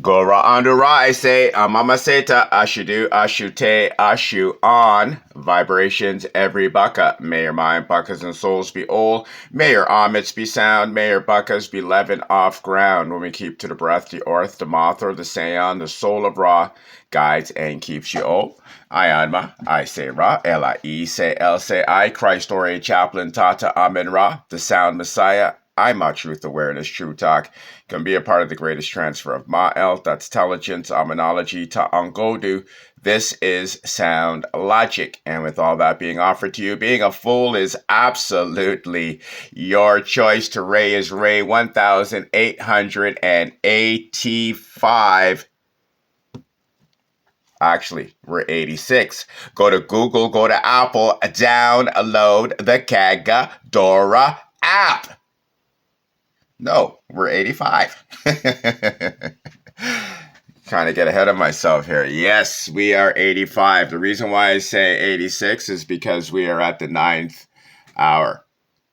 Gora Andura, I say, Mama Seta, Ashudu, Ashute, Ashu on. Vibrations every bucka. May your mind, buckas, and souls be old. May your omits be sound. May your buckas be leaven off ground. When we keep to the breath, the orth, the moth, or the seon, the soul of Ra guides and keeps you old. I Anma, I say Ra, L-I-E, say L, say I, Christ Ore, Chaplain, Tata, Amen Ra, the sound Messiah. I, Ma Truth Awareness, True Talk, can be a part of the greatest transfer of Ma'el, that's intelligence, Aminology, to Angodu. This is Sound Logic. And with all that being offered to you, being a fool is absolutely your choice. To Ray is Ray 1885. Actually, we're 86. Go to Google, go to Apple, download the Kagadora app. No, we're 85. Trying to get ahead of myself here. Yes, we are 85. The reason why I say 86 is because we are at the 9th hour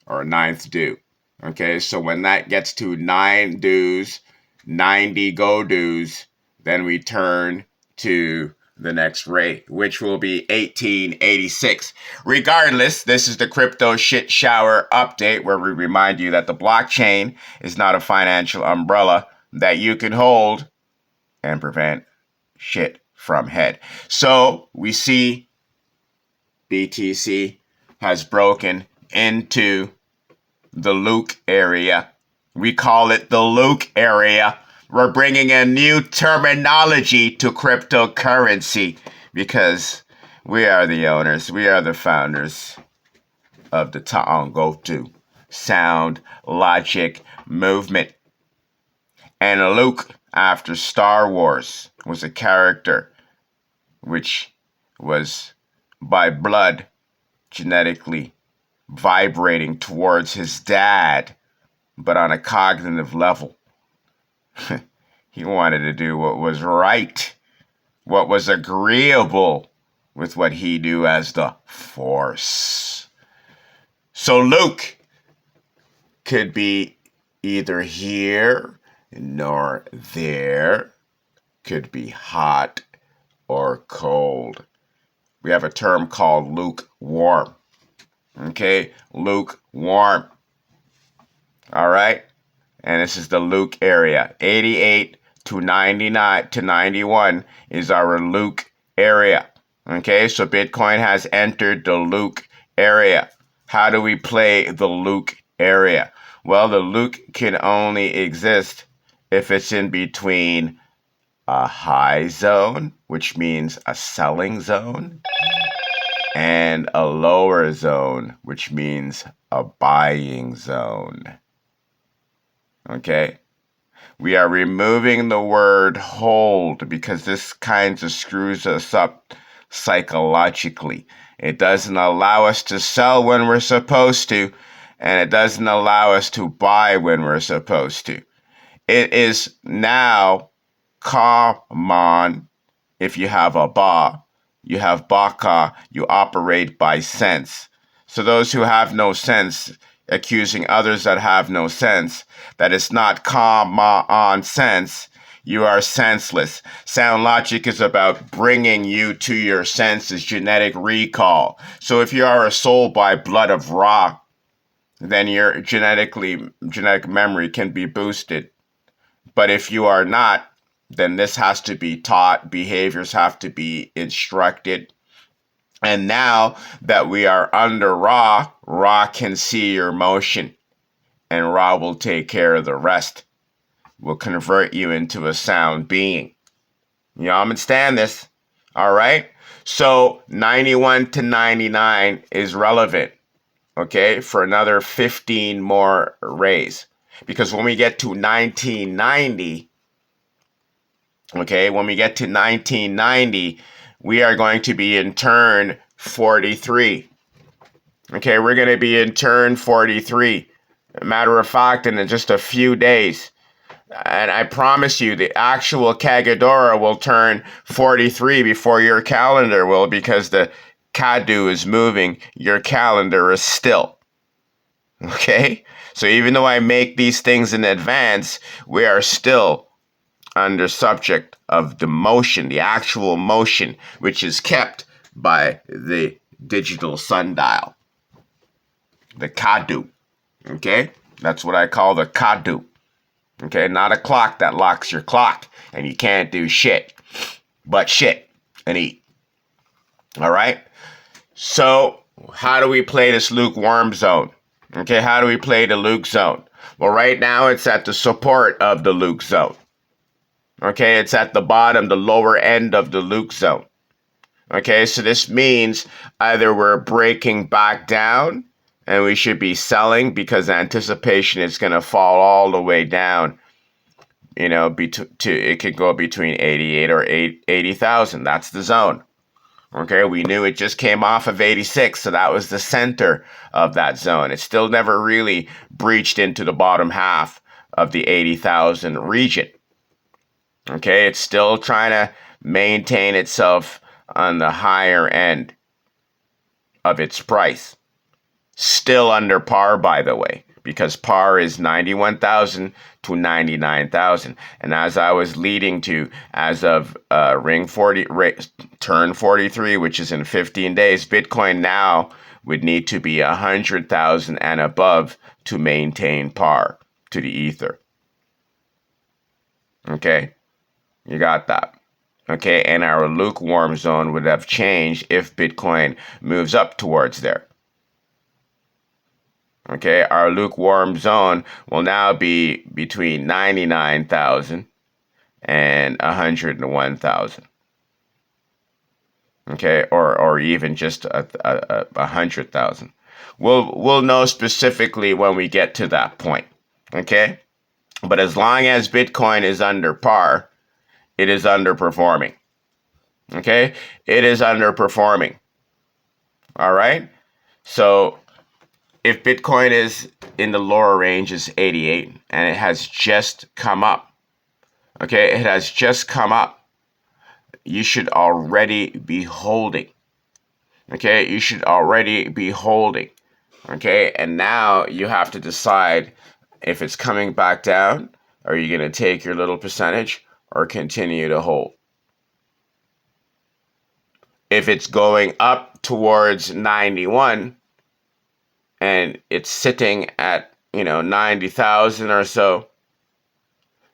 or 9th due. Okay, so when that gets to 9 dues, 90 go dues, then we turn to the next rate, which will be 1886. Regardless, this is the Crypto Shit Shower update where we remind you that the blockchain is not a financial umbrella that you can hold and prevent shit from head. So we see BTC has broken into the Luke area. We call it the Luke area. We're bringing a new terminology to cryptocurrency because we are the owners, we are the founders of the Ta'angotu Sound Logic movement. And Luke, after Star Wars, was a character which was by blood genetically vibrating towards his dad, but on a cognitive level. He wanted to do what was right, what was agreeable with what he knew as the Force. So Luke could be either here nor there, could be hot or cold. We have a term called lukewarm. Okay, lukewarm. All right, and this is the Luke area. 88 to 99 to 91 is our Luke area. Okay, so Bitcoin has entered the Luke area. How do we play the Luke area? Well, the Luke can only exist if it's in between a high zone, which means a selling zone, and a lower zone, which means a buying zone. Okay? We are removing the word hold because this kind of screws us up psychologically. It doesn't allow us to sell when we're supposed to, and it doesn't allow us to buy when we're supposed to. It is now common if you have a ba, you have baka, you operate by sense. So those who have no sense, accusing others that have no sense, that it's not common sense, you are senseless. Sound logic is about bringing you to your senses, genetic recall. So if you are a soul by blood of Ra, then your genetic memory can be boosted. But if you are not, then this has to be taught, behaviors have to be instructed. And now that we are under Ra, Ra can see your motion, and Ra will take care of the rest. Will convert you into a sound being. You understand this? All right? So 91 to 99 is relevant, okay, for another 15 more rays. Because when we get to 1990, okay, when we get to 1990, we are going to be in turn 43. Okay, we're going to be in turn 43. Matter of fact, in just a few days. And I promise you, the actual Kagadora will turn 43 before your calendar will, because the Kadu is moving, your calendar is still. Okay? So even though I make these things in advance, we are still under subject of the motion, the actual motion, which is kept by the digital sundial, the Kadu. Okay? That's what I call the Kadu. Okay? Not a clock that locks your clock and you can't do shit but shit and eat. All right? So, how do we play this lukewarm zone? Okay, how do we play the Luke zone? Well, right now it's at the support of the Luke zone. Okay, it's at the bottom, the lower end of the Luke zone. Okay, so this means either we're breaking back down and we should be selling because anticipation is going to fall all the way down. You know, it could go between 88 or 80,000. That's the zone. Okay, we knew it just came off of 86, so that was the center of that zone. It still never really breached into the bottom half of the 80,000 region. Okay, it's still trying to maintain itself on the higher end of its price. Still under par, by the way, because par is 91,000 to 99,000. And as I was leading to, as of turn 43, which is in 15 days, Bitcoin now would need to be 100,000 and above to maintain par to the Ether. Okay, you got that. Okay, and our lukewarm zone would have changed if Bitcoin moves up towards there. Okay, our lukewarm zone will now be between 99,000 and 101,000. Okay, or even just 100,000. We'll know specifically when we get to that point. Okay, but as long as Bitcoin is under par, it is underperforming. Okay, it is underperforming. All right, so if Bitcoin is in the lower range is 88 and it has just come up, okay, it has just come up, you should already be holding. Okay, you should already be holding. Okay, and now you have to decide if it's coming back down, are you going to take your little percentage or continue to hold? If it's going up towards 91, and it's sitting at, 90,000 or so,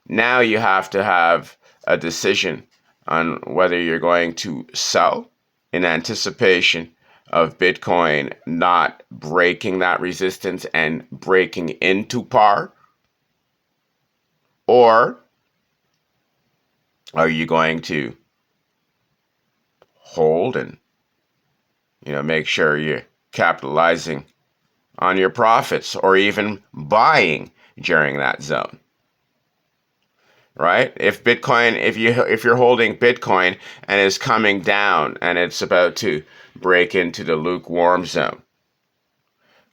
now you have to have a decision on whether you're going to sell in anticipation of Bitcoin not breaking that resistance and breaking into par, or are you going to hold and, make sure you're capitalizing on your profits or even buying during that zone, right? If you're holding Bitcoin and it's coming down and it's about to break into the lukewarm zone,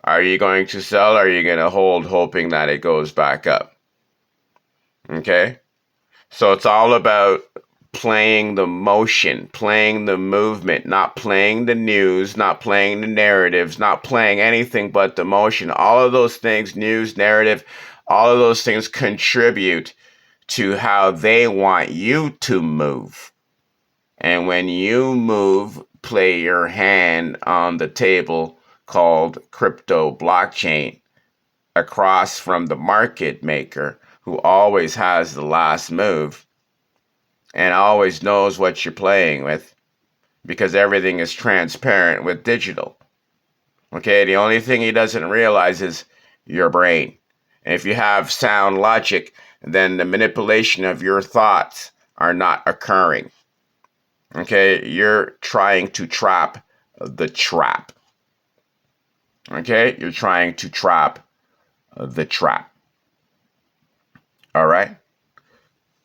are you going to sell or are you going to hold hoping that it goes back up? Okay, so it's all about playing the motion, playing the movement, not playing the news, not playing the narratives, not playing anything but the motion. All of those things, news, narrative, all of those things contribute to how they want you to move. And when you move, play your hand on the table called crypto blockchain across from the market maker who always has the last move and always knows what you're playing with because everything is transparent with digital. Okay, the only thing he doesn't realize is your brain. And if you have sound logic, then the manipulation of your thoughts are not occurring. Okay, you're trying to trap the trap. Okay, you're trying to trap the trap. All right?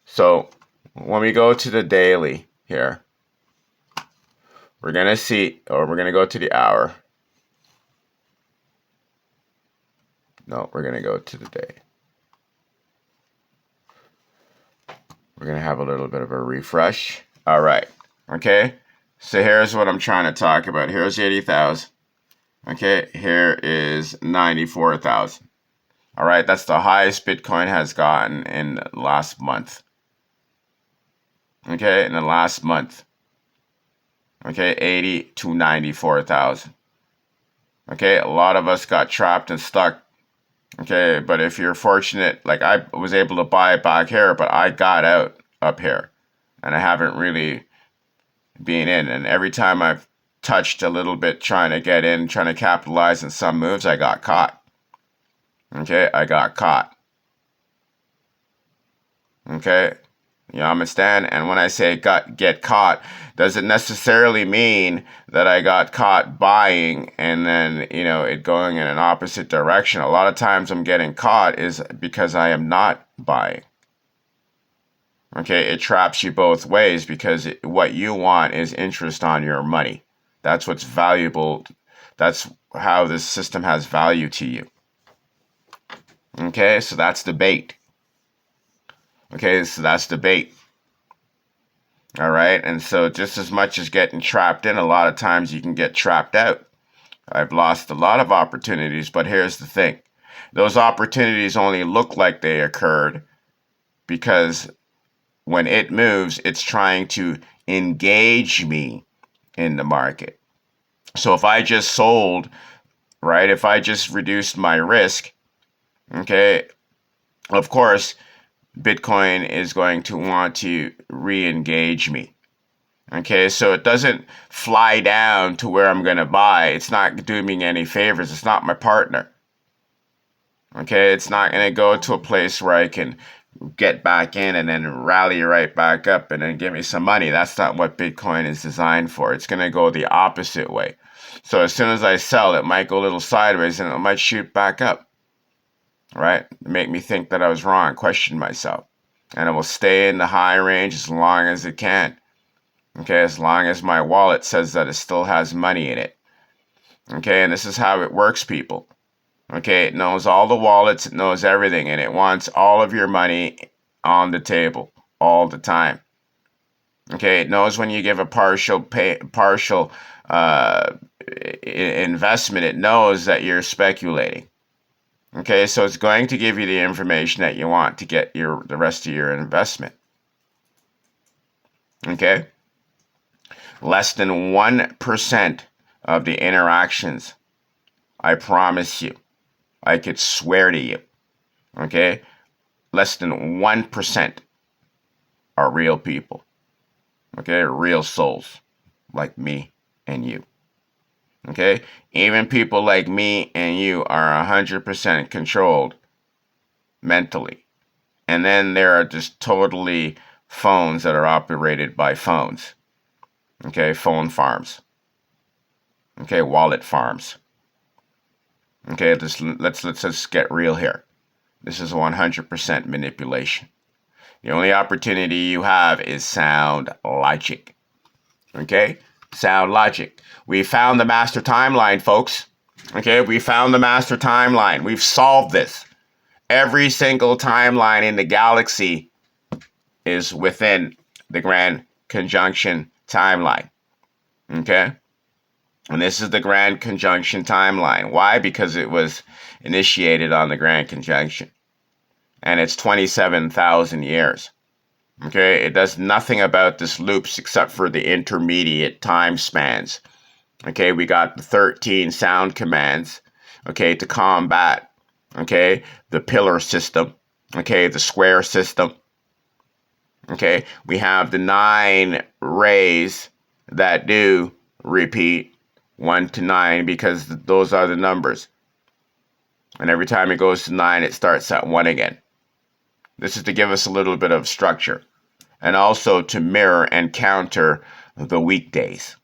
So, when we go to the daily here, we're going to go to the hour. No, we're going to go to the day. We're going to have a little bit of a refresh. All right. Okay. So here's what I'm trying to talk about. Here's 80,000. Okay. Here is 94,000. All right. That's the highest Bitcoin has gotten in last month. okay, in the last month. Okay, 80 to 94,000. Okay, a lot of us got trapped and stuck. Okay, but if you're fortunate, like I was able to buy it back here, but I got out up here and I haven't really been in. And every time I've touched a little bit trying to get in, trying to capitalize on some moves, I got caught. Okay, I got caught. Okay, you understand? And when I say get caught, doesn't necessarily mean that I got caught buying and then, it going in an opposite direction. A lot of times I'm getting caught is because I am not buying. Okay, it traps you both ways because what you want is interest on your money. That's what's valuable. That's how this system has value to you. Okay, so that's the bait. Okay, so that's the bait. All right, and so just as much as getting trapped in, a lot of times you can get trapped out. I've lost a lot of opportunities, but here's the thing. Those opportunities only look like they occurred because when it moves, it's trying to engage me in the market. So if I just sold, right, if I just reduced my risk, okay, of course, Bitcoin is going to want to re-engage me. Okay, so it doesn't fly down to where I'm going to buy. It's not doing me any favors. It's not my partner. Okay, it's not going to go to a place where I can get back in and then rally right back up and then give me some money. That's not what Bitcoin is designed for. It's going to go the opposite way. So as soon as I sell, it might go a little sideways and it might shoot back up. Right? Make me think that I was wrong, question myself. And it will stay in the high range as long as it can. Okay, as long as my wallet says that it still has money in it. Okay, and this is how it works, people. Okay, it knows all the wallets, it knows everything, and it wants all of your money on the table all the time. Okay, it knows when you give a partial investment, it knows that you're speculating. Okay, so it's going to give you the information that you want to get the rest of your investment. Okay, less than 1% of the interactions, I promise you. I could swear to you, okay? Less than 1% are real people, okay? Real souls like me and you, okay? Even people like me and you are 100% controlled mentally. And then there are just totally phones that are operated by phones, okay? Phone farms, okay? Wallet farms. Okay, let's just get real here. This is 100% manipulation. The only opportunity you have is sound logic. Okay? Sound logic. We found the master timeline, folks. Okay? We found the master timeline. We've solved this. Every single timeline in the galaxy is within the Grand Conjunction timeline. Okay? And this is the Grand Conjunction timeline. Why? Because it was initiated on the Grand Conjunction. And it's 27,000 years. Okay? It does nothing about this loops except for the intermediate time spans. Okay? We got the 13 sound commands, okay, to combat, okay, the pillar system, okay, the square system. Okay? We have the 9 rays that do repeat 1 to 9 because those are the numbers. And every time it goes to 9, it starts at 1 again. This is to give us a little bit of structure and also to mirror and counter the weekdays.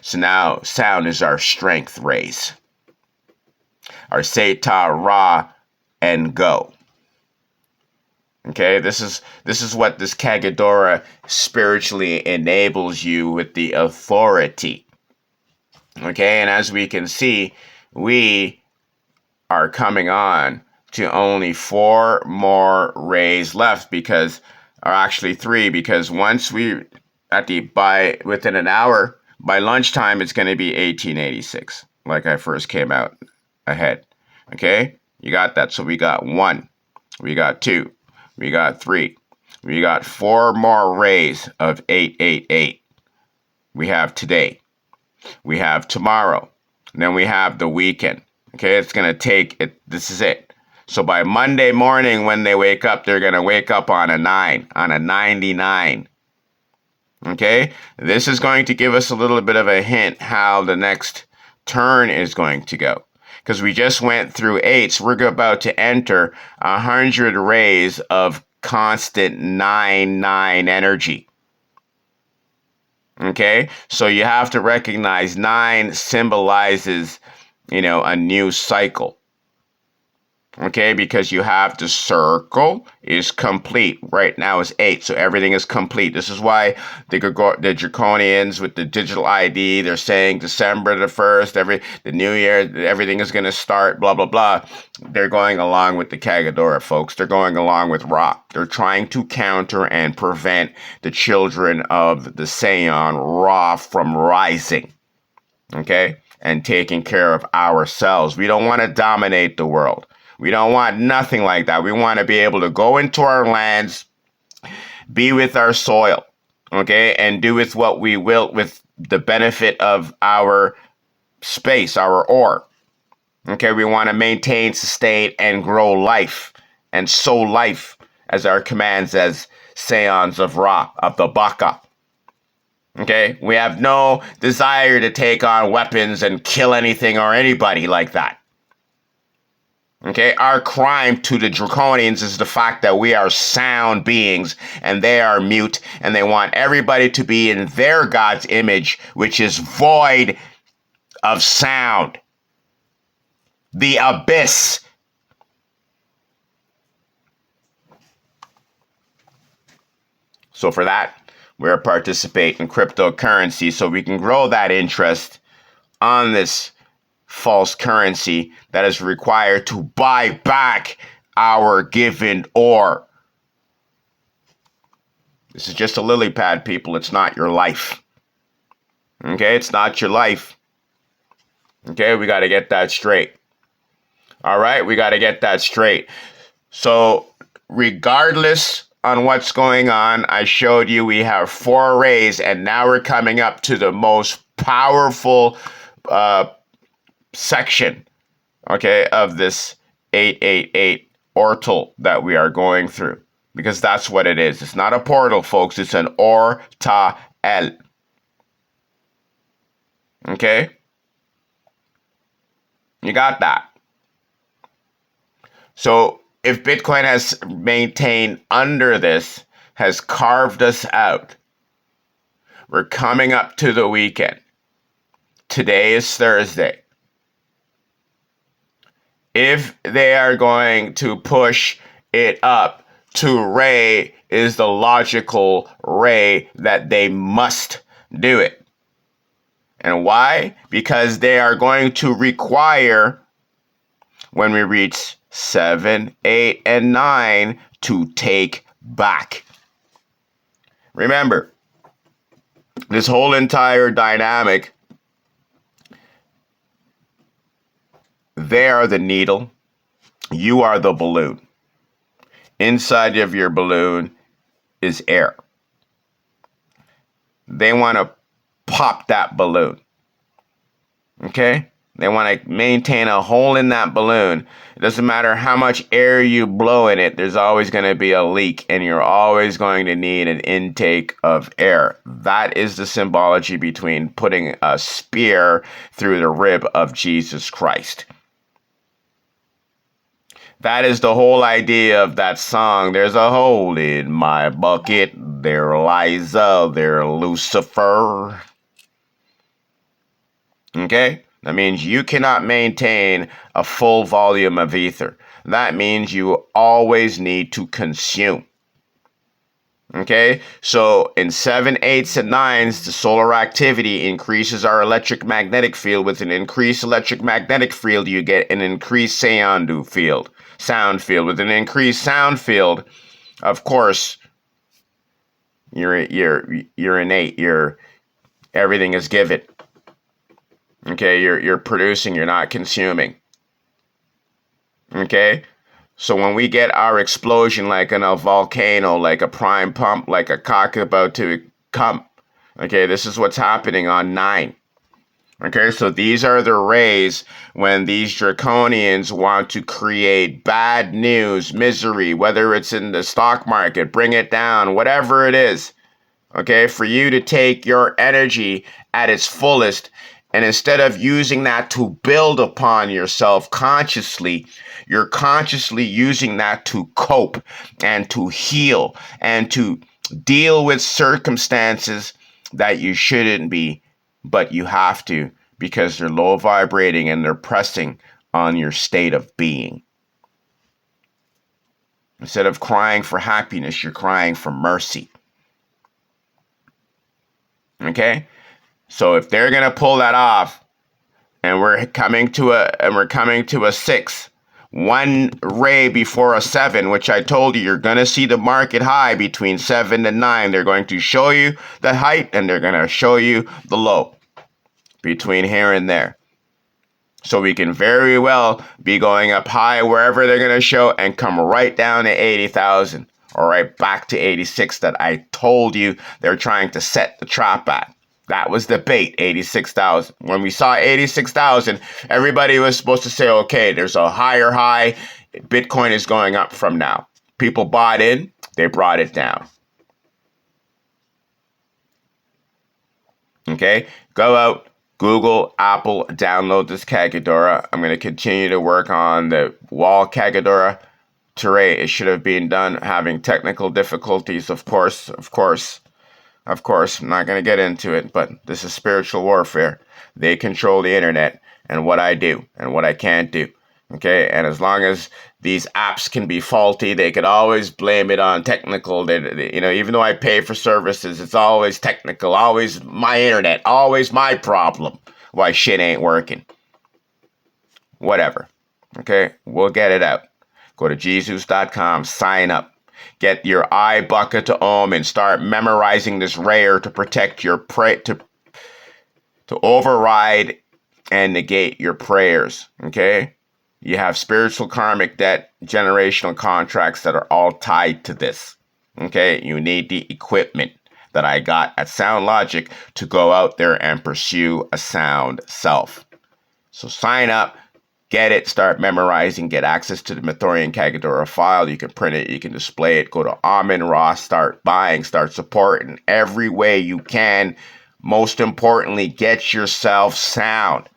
So now sound is our strength rays. Our Seta, Ra, and Go. Okay, this is what this Kagadora spiritually enables you with the authority. Okay, and as we can see, we are coming on to only 4 more rays left or actually 3, because once within an hour, by lunchtime, it's going to be 1886, like I first came out ahead. Okay, you got that. So we got 1, we got 2, we got 3, We got 4 more rays of 888. We have today. We have tomorrow. And then we have the weekend. Okay, it's going to take it. This is it. So by Monday morning when they wake up, they're going to wake up on a 9, on a 99. Okay, this is going to give us a little bit of a hint how the next turn is going to go. Because we just went through 8s, we're about to enter 100 rays of constant 9-9 energy. Okay, so you have to recognize 9 symbolizes, a new cycle. Okay, because you have the circle is complete. Right now is 8, so everything is complete. This is why the Draconians with the digital ID, they're saying December the 1st, the new year, everything is going to start, blah, blah, blah. They're going along with the Kagadora, folks. They're going along with Ra. They're trying to counter and prevent the children of the Seon, Ra, from rising. Okay, and taking care of ourselves. We don't want to dominate the world. We don't want nothing like that. We want to be able to go into our lands, be with our soil, okay, and do with what we will with the benefit of our space, our ore. Okay, we want to maintain, sustain, and grow life, and sow life as our commands as Seons of Ra, of the Baka. Okay, we have no desire to take on weapons and kill anything or anybody like that. Okay, our crime to the Draconians is the fact that we are sound beings and they are mute, and they want everybody to be in their God's image, which is void of sound. The abyss. So for that, we're participating in cryptocurrency so we can grow that interest on this false currency that is required to buy back our given ore. This is just a lily pad, people. It's not your life. Okay, it's not your life. Okay, we got to get that straight. All right, we got to get that straight. So regardless on what's going on, I showed you we have 4 rays, and now we're coming up to the most powerful section, okay, of this 888 ortal that we are going through, because that's what it is. It's not a portal, folks. It's an ortal. Okay, you got that. So if Bitcoin has maintained under this, has carved us out, we're coming up to the weekend. Today is Thursday. If they are going to push it up to Ray, is the logical Ray that they must do it. And why? Because they are going to require, when we reach 7, 8, and 9, to take back. Remember, this whole entire dynamic, they are the needle, you are the balloon. Inside of your balloon is air. They want to pop that balloon. Okay? They want to maintain a hole in that balloon. It doesn't matter how much air you blow in it, there's always going to be a leak, and you're always going to need an intake of air. That is the symbology between putting a spear through the rib of Jesus Christ. That is the whole idea of that song. There's a hole in my bucket. There lies there Lucifer. Okay? That means you cannot maintain a full volume of ether. That means you always need to consume. Okay? So in 7, 8s, and 9s, the solar activity increases our electric magnetic field. With an increased electric magnetic field, you get an increased sound field. With an increased sound field, of course, you're innate. Everything is given. Okay, you're producing, you're not consuming. Okay? So when we get our explosion like in a volcano, like a prime pump, like a cock about to come, okay, this is what's happening on 9. Okay, so these are the rays when these draconians want to create bad news, misery, whether it's in the stock market, bring it down, whatever it is. Okay, for you to take your energy at its fullest, and instead of using that to build upon yourself consciously, you're consciously using that to cope and to heal and to deal with circumstances that you shouldn't be, but you have to because they're low vibrating and they're pressing on your state of being. Instead of crying for happiness, you're crying for mercy. Okay? So if they're going to pull that off and we're coming to a 6, 1 ray before a 7, which I told you, you're going to see the market high between 7 and 9. They're going to show you the height and they're going to show you the low between here and there. So we can very well be going up high wherever they're going to show and come right down to 80,000 or right back to 86 that I told you they're trying to set the trap at. That was the bait, 86,000. When we saw 86,000, everybody was supposed to say, okay, there's a higher high. Bitcoin is going up from now. People bought in, they brought it down. Okay, go out, Google, Apple, download this Kagetora. I'm going to continue to work on the wall Kagetora. Today, it should have been done, having technical difficulties, of course. I'm not going to get into it, but this is spiritual warfare. They control the internet and what I do and what I can't do. Okay, and as long as these apps can be faulty, they could always blame it on technical. Even though I pay for services, it's always technical, always my internet, always my problem. Why shit ain't working. Whatever. Okay, we'll get it out. Go to Jesus.com, sign up. Get your iBucket to Ohm and start memorizing this rare to protect your to override and negate your prayers. Okay? You have spiritual karmic debt, generational contracts that are all tied to this. Okay? You need the equipment that I got at Sound Logic to go out there and pursue a sound self. So sign up. Get it, start memorizing, get access to the Mathorian Kagetora file. You can print it, you can display it. Go to Amun-Ra, start buying, start supporting every way you can. Most importantly, get yourself sound.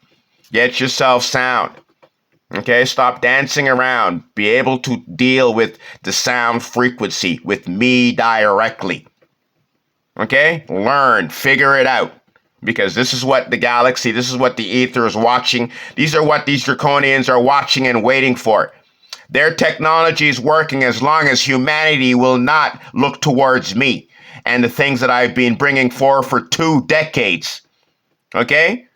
Get yourself sound. Okay, stop dancing around. Be able to deal with the sound frequency with me directly. Okay, learn, figure it out. Because this is what the galaxy, this is what the ether is watching. These are what these draconians are watching and waiting for. Their technology is working as long as humanity will not look towards me and the things that I've been bringing forth for 2 decades. Okay?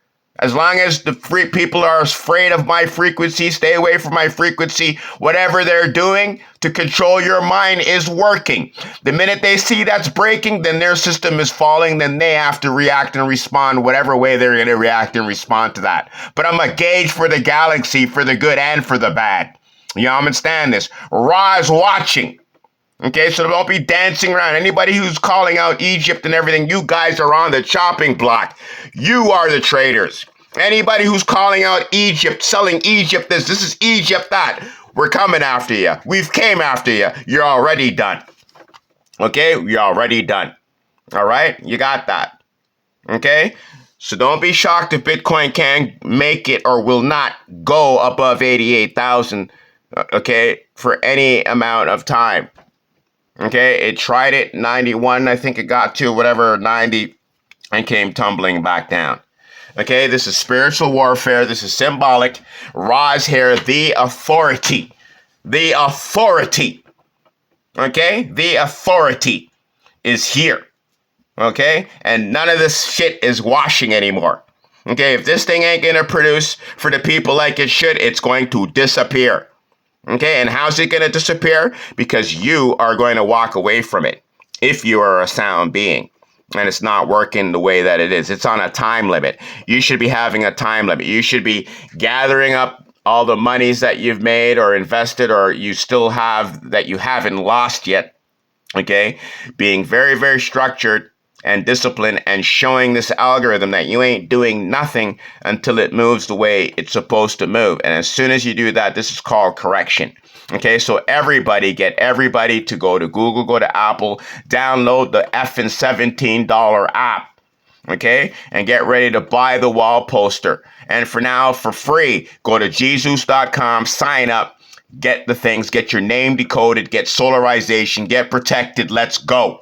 As long as the free people are afraid of my frequency, stay away from my frequency, whatever they're doing to control your mind is working. The minute they see that's breaking, then their system is falling, then they have to react and respond whatever way they're going to react and respond to that. But I'm a gauge for the galaxy, for the good and for the bad. You understand this? Ra is watching. Okay, so don't be dancing around. Anybody who's calling out Egypt and everything, you guys are on the chopping block. You are the traitors. Anybody who's calling out Egypt, selling Egypt this is Egypt that, we're coming after you. We've came after you. You're already done. Okay, you're already done. All right, you got that. Okay, so don't be shocked if Bitcoin can make it or will not go above 88,000, okay, for any amount of time. Okay, it tried it, 91, I think it got to, whatever, 90, and came tumbling back down. Okay, this is spiritual warfare. This is symbolic. Ra's here, the authority. The authority. Okay, the authority is here. Okay, and none of this shit is washing anymore. Okay, if this thing ain't going to produce for the people like it should, it's going to disappear. Okay, and how's it going to disappear? Because you are going to walk away from it if you are a sound being. And it's not working the way that it is. It's on a time limit. You should be having a time limit. You should be gathering up all the monies that you've made or invested or you still have that you haven't lost yet. Okay, being very, very structured and disciplined and showing this algorithm that you ain't doing nothing until it moves the way it's supposed to move. And as soon as you do that, this is called correction. Okay, so get everybody to go to Google, go to Apple, download the effing $17 app. Okay, and get ready to buy the wall poster. And for now, for free, go to Jesus.com, sign up, get the things, get your name decoded, get solarization, get protected. Let's go.